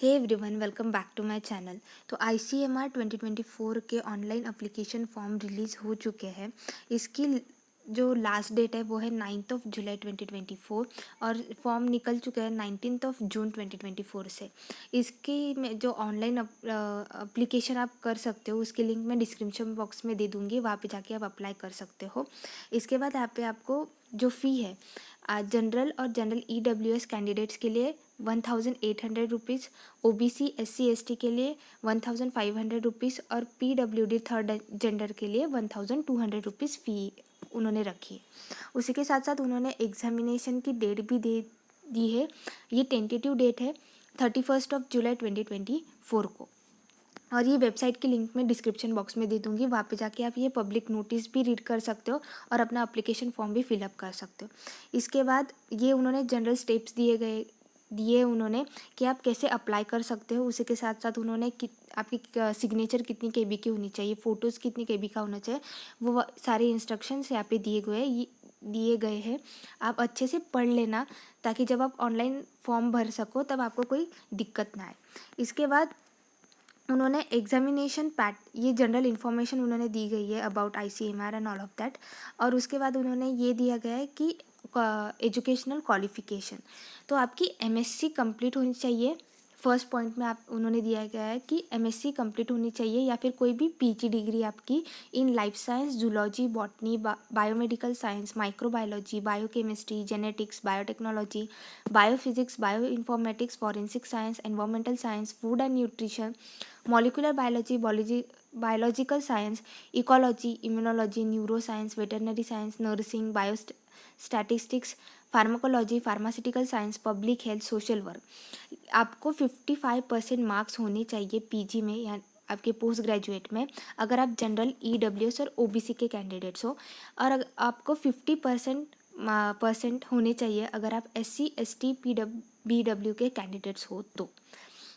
Hey everyone, welcome back to my channel. तो ICMR 2024 के online application form release हो चुके हैं। इसकी जो लास्ट डेट है वो है 9 जुलाई 2024 और फॉर्म निकल चुका है 19 जून 2024 से। इसकी में जो ऑनलाइन एप्लीकेशन आप कर सकते हो उसकी लिंक मैं डिस्क्रिप्शन बॉक्स में दे दूँगी, वहाँ पे जाके आप अप्लाई कर सकते हो। इसके बाद यहाँ पे आपको जो फ़ी है जनरल और जनरल EWS कैंडिडेट्स के लिए 1800 रुपीज़, OBC SC ST के लिए 1500 रुपीज़ और PWD थर्ड जेंडर के लिए 1200 रुपीज़ फ़ी उन्होंने रखी है। उसी के साथ साथ उन्होंने एग्जामिनेशन की डेट भी दे दी है। ये टेंटेटिव डेट है 31 जुलाई 2024 को, और ये वेबसाइट की लिंक मैं डिस्क्रिप्शन बॉक्स में दे दूँगी, वहाँ पे जाके आप ये पब्लिक नोटिस भी रीड कर सकते हो और अपना एप्लीकेशन फॉर्म भी फिलअप कर सकते हो। इसके बाद ये उन्होंने जनरल स्टेप्स दिए उन्होंने कि आप कैसे अप्लाई कर सकते हो। उसी के साथ साथ उन्होंने आपकी सिग्नेचर कितनी KB की होनी चाहिए, फ़ोटोज़ कितनी KB का होना चाहिए, वो सारे इंस्ट्रक्शंस यहाँ पे दिए गए हैं। आप अच्छे से पढ़ लेना ताकि जब आप ऑनलाइन फॉर्म भर सको तब आपको कोई दिक्कत ना आए। इसके बाद उन्होंने एग्जामिनेशन ये जनरल इन्फॉर्मेशन उन्होंने दी गई है about ICMR and all of that. और उसके बाद उन्होंने ये दिया गया है कि एजुकेशनल क्वालिफ़िकेशन, तो आपकी MSc कंप्लीट होनी चाहिए। फर्स्ट पॉइंट में आप उन्होंने दिया गया है कि MSc कंप्लीट होनी चाहिए या फिर कोई भी PG डिग्री आपकी in life science, zoology, botany, biomedical science, microbiology, biochemistry, genetics, biotechnology, biophysics, bioinformatics, forensic science, environmental science, food and nutrition, molecular biology, biological science, ecology, immunology, neuro science, veterinary science, nursing, statistics, pharmacology, pharmaceutical science, public health, social work. आपको 55% marks होने चाहिए PG में या आपके post graduate में, अगर आप general EWS और OBC के कैंडिडेट्स हो, और आपको 50% होने चाहिए अगर आप SC ST BW के कैंडिडेट्स हो तो।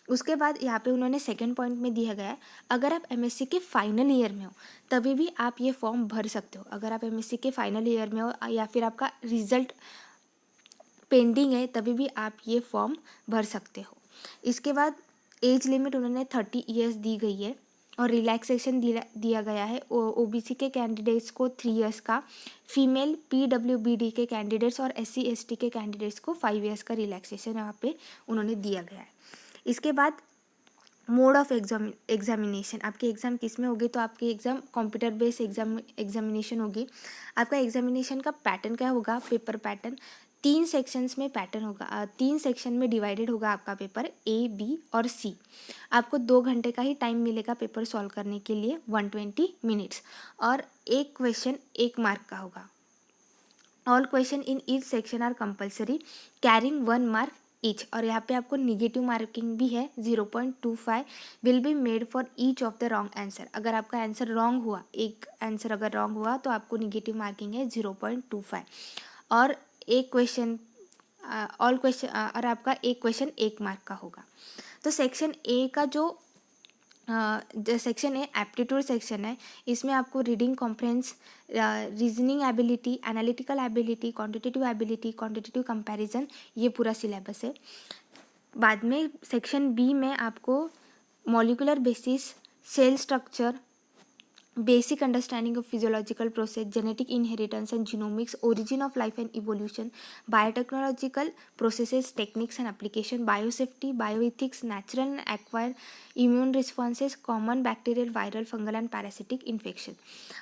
उसके बाद यहाँ पे उन्होंने सेकंड पॉइंट में दिया गया है, अगर आप MSc के फाइनल ईयर में हो तभी भी आप ये फॉर्म भर सकते हो। अगर आप MSc के फाइनल ईयर में हो या फिर आपका रिजल्ट पेंडिंग है तभी भी आप ये फॉर्म भर सकते हो। इसके बाद एज लिमिट उन्होंने 30 ईयर्स दी गई है और रिलैक्सेशन दिया गया है। OBC के कैंडिडेट्स को 3 ईयर्स का, फीमेल PWBD के कैंडिडेट्स और SC ST के कैंडिडेट्स को 5 ईयर्स का रिलैक्सेशन यहाँ पे उन्होंने दिया गया है। इसके बाद मोड ऑफ एग्जामिनेशन, आपकी एग्ज़ाम किस में होगी, तो आपकी एग्ज़ाम कंप्यूटर बेस्ड एग्जामिनेशन होगी। आपका एग्जामिनेशन का पैटर्न क्या होगा, पेपर पैटर्न 3 सेक्शंस में पैटर्न होगा, 3 सेक्शन में डिवाइडेड होगा आपका पेपर A, B और C। आपको 2 घंटे का ही टाइम मिलेगा पेपर सॉल्व करने के लिए, 120 मिनट्स, और एक क्वेश्चन 1 मार्क का होगा। All question in each section are compulsory carrying 1 mark each, और यहाँ पे आपको निगेटिव मार्किंग भी है 0.25 will be made for each of the wrong answer. अगर आपका आंसर रॉन्ग हुआ, एक आंसर अगर रॉन्ग हुआ तो आपको निगेटिव मार्किंग है 0.25, और एक क्वेश्चन ऑल क्वेश्चन और आपका एक क्वेश्चन 1 मार्क का होगा। तो सेक्शन A का जो सेक्शन है एप्टीट्यूड सेक्शन है, इसमें आपको reading comprehension, reasoning ability, analytical ability, quantitative comparison, ये पूरा सिलेबस है। बाद में सेक्शन B में आपको molecular basis, cell structure, basic understanding of physiological process, genetic inheritance and genomics, origin of life and evolution, biotechnological processes, techniques and application, biosafety, bioethics, natural and acquired immune responses, common bacterial, viral, fungal and parasitic infection.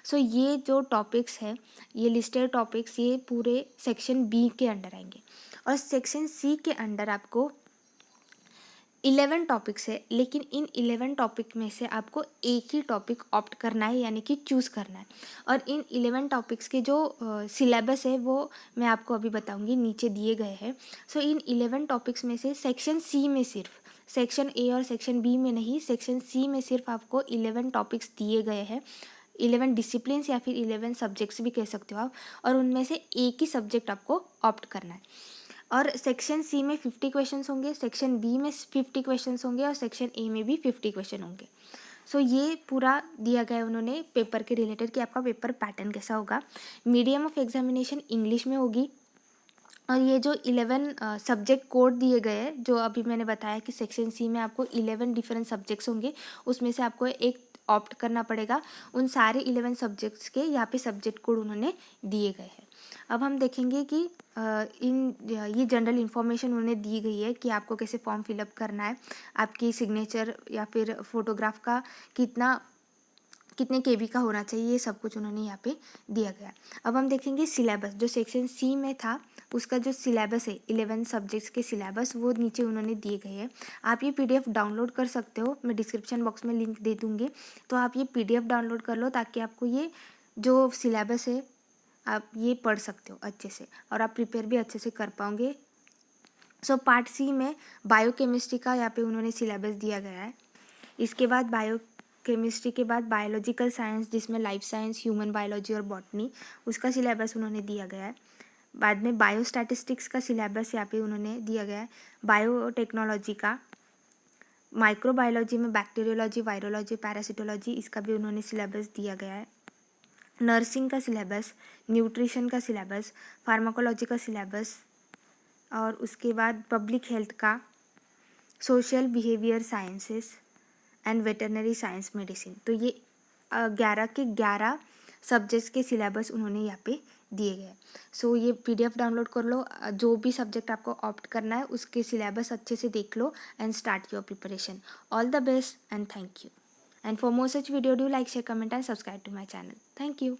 So ये जो topics है, ये listed topics, ये पूरे section B के under आएंगे। और section C के अंडर आपको 11 टॉपिक्स है, लेकिन इन 11 टॉपिक में से आपको एक ही टॉपिक ऑप्ट करना है, यानी कि चूज़ करना है। और इन 11 टॉपिक्स के जो सिलेबस है वो मैं आपको अभी बताऊंगी, नीचे दिए गए हैं। सो इन 11 टॉपिक्स में से सेक्शन C में सिर्फ, सेक्शन A और सेक्शन B में नहीं, सेक्शन C में सिर्फ आपको 11 टॉपिक्स दिए गए हैं, 11 डिसिप्लिन्स या फिर 11 सब्जेक्ट्स भी कह सकते हो आप, और उनमें से एक ही सब्जेक्ट आपको ऑप्ट करना है। और सेक्शन C में 50 क्वेश्चंस होंगे, सेक्शन B में 50 क्वेश्चंस होंगे और सेक्शन A में भी 50 क्वेश्चन होंगे। सो ये पूरा दिया गया है उन्होंने पेपर के रिलेटेड कि आपका पेपर पैटर्न कैसा होगा। मीडियम ऑफ एग्जामिनेशन इंग्लिश में होगी, और ये जो 11 सब्जेक्ट कोड दिए गए हैं, जो अभी मैंने बताया कि सेक्शन सी में आपको 11 डिफरेंट सब्जेक्ट्स होंगे, उसमें से आपको एक ऑप्ट करना पड़ेगा। उन सारे 11 सब्जेक्ट्स के यहाँ पे सब्जेक्ट कोड उन्होंने दिए गए हैं। अब हम देखेंगे कि ये जनरल इन्फॉर्मेशन उन्हें दी गई है कि आपको कैसे फॉर्म फिलअप करना है, आपकी सिग्नेचर या फिर फोटोग्राफ का कितने केबी का होना चाहिए, ये सब कुछ उन्होंने यहाँ पे दिया गया। अब हम देखेंगे सिलेबस, जो सेक्शन सी में था उसका जो सिलेबस है 11 सब्जेक्ट्स के सिलेबस, वो नीचे उन्होंने दिए गए हैं। आप ये पीडीएफ डाउनलोड कर सकते हो, मैं डिस्क्रिप्शन बॉक्स में लिंक दे दूँगी, तो आप ये पीडीएफ डाउनलोड कर लो ताकि आपको ये जो सिलेबस है आप ये पढ़ सकते हो अच्छे से, और आप प्रिपेयर भी अच्छे से कर पाओगे। सो पार्ट सी में बायोकेमिस्ट्री का यहाँ पे उन्होंने सिलेबस दिया गया है। इसके बाद बायोकेमिस्ट्री के बाद बायोलॉजिकल साइंस, जिसमें लाइफ साइंस, ह्यूमन बायोलॉजी और बॉटनी, उसका सिलेबस उन्होंने दिया गया है। बाद में बायोस्टैटिस्टिक्स का सिलेबस यहाँ पे उन्होंने दिया गया है। बायोटेक्नोलॉजी का, माइक्रोबायोलॉजी में बैक्टीरियोलॉजी, वायरोलॉजी, पैरासिटोलॉजी, इसका भी उन्होंने सिलेबस दिया गया है। नर्सिंग का सिलेबस, न्यूट्रिशन का सिलेबस, फार्माकोलॉजी का सिलेबस, और उसके बाद पब्लिक हेल्थ का, social behaviour sciences and veterinary science medicine. तो ये 11 के 11 सब्जेक्ट्स के सिलेबस उन्होंने यहाँ पे दिए गए। सो ये पीडीएफ डाउनलोड कर लो, जो भी सब्जेक्ट आपको ऑप्ट करना है उसके सिलेबस अच्छे से देख लो and start your preparation. All the best and thank you. And for more such video, do like, share, comment and subscribe to my channel. Thank you.